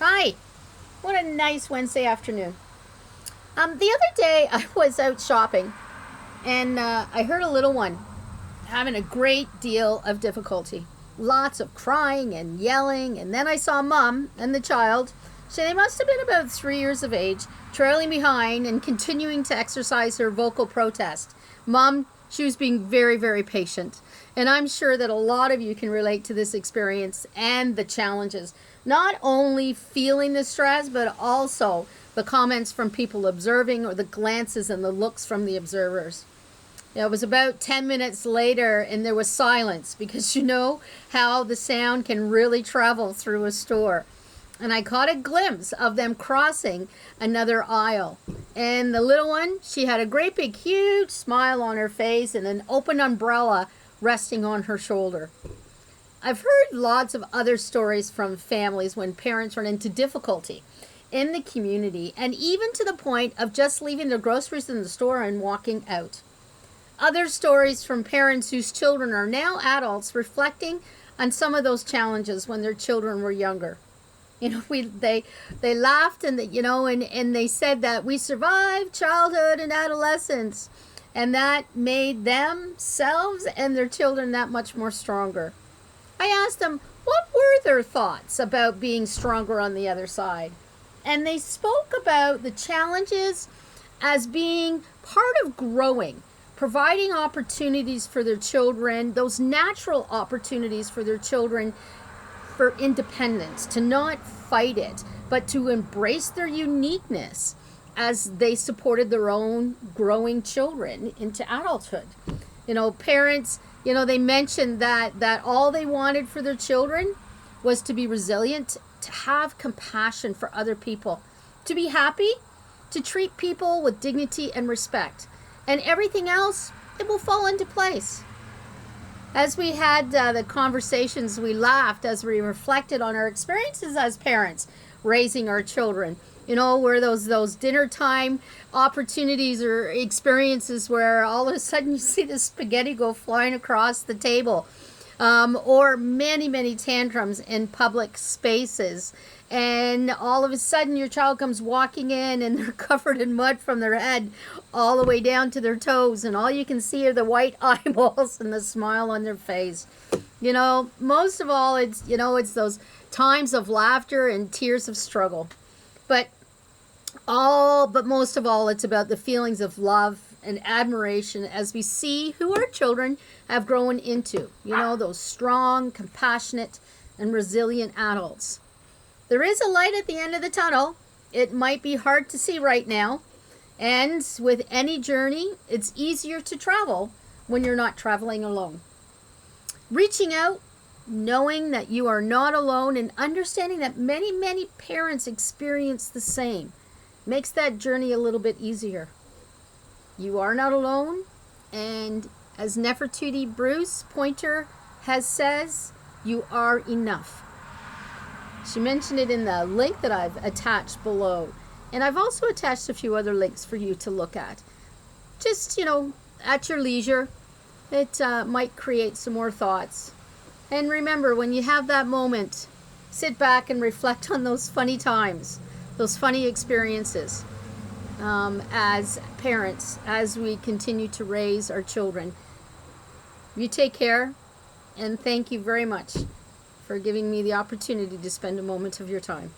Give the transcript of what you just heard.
Hi, what a nice Wednesday afternoon. The other day I was out shopping and I heard a little one having a great deal of difficulty. Lots of crying and yelling, and then I saw mom and the child. So they must have been about 3 years of age, trailing behind and continuing to exercise her vocal protest. Mom, she was being very, very patient. And I'm sure that a lot of you can relate to this experience and the challenges. Not only feeling the stress, but also the comments from people observing or the glances and the looks from the observers. It was about 10 minutes later and there was silence because you know how the sound can really travel through a store. And I caught a glimpse of them crossing another aisle. And the little one, she had a great big huge smile on her face and an open umbrella resting on her shoulder. I've heard lots of other stories from families when parents run into difficulty in the community and even to the point of just leaving their groceries in the store and walking out. Other stories from parents whose children are now adults reflecting on some of those challenges when their children were younger. They laughed and and they said that we survived childhood and adolescence, and that made themselves and their children that much more stronger. I asked them what were their thoughts about being stronger on the other side, and they spoke about the challenges as being part of growing, providing opportunities for their children, those natural opportunities for their children for independence, to not fight it, but to embrace their uniqueness as they supported their own growing children into adulthood. Parents, they mentioned that all they wanted for their children was to be resilient, to have compassion for other people, to be happy, to treat people with dignity and respect. And everything else, it will fall into place. As we had the conversations, we laughed as we reflected on our experiences as parents raising our children. Where those dinner time opportunities or experiences where all of a sudden you see the spaghetti go flying across the table, or many, many tantrums in public spaces. And all of a sudden your child comes walking in and they're covered in mud from their head all the way down to their toes. And all you can see are the white eyeballs and the smile on their face. Most of all, it's those times of laughter and tears of struggle. But most of all, it's about the feelings of love and admiration as we see who our children have grown into. Those strong, compassionate, and resilient adults. There is a light at the end of the tunnel. It might be hard to see right now. And with any journey, it's easier to travel when you're not traveling alone. Reaching out, knowing that you are not alone, and understanding that many, many parents experience the same makes that journey a little bit easier. You are not alone, and as Nefertiti Bruce Pointer says, you are enough. She mentioned it in the link that I've attached below. And I've also attached a few other links for you to look at. Just, at your leisure. It might create some more thoughts. And remember, when you have that moment, sit back and reflect on those funny times, those funny experiences as parents, as we continue to raise our children. You take care, and thank you very much for giving me the opportunity to spend a moment of your time.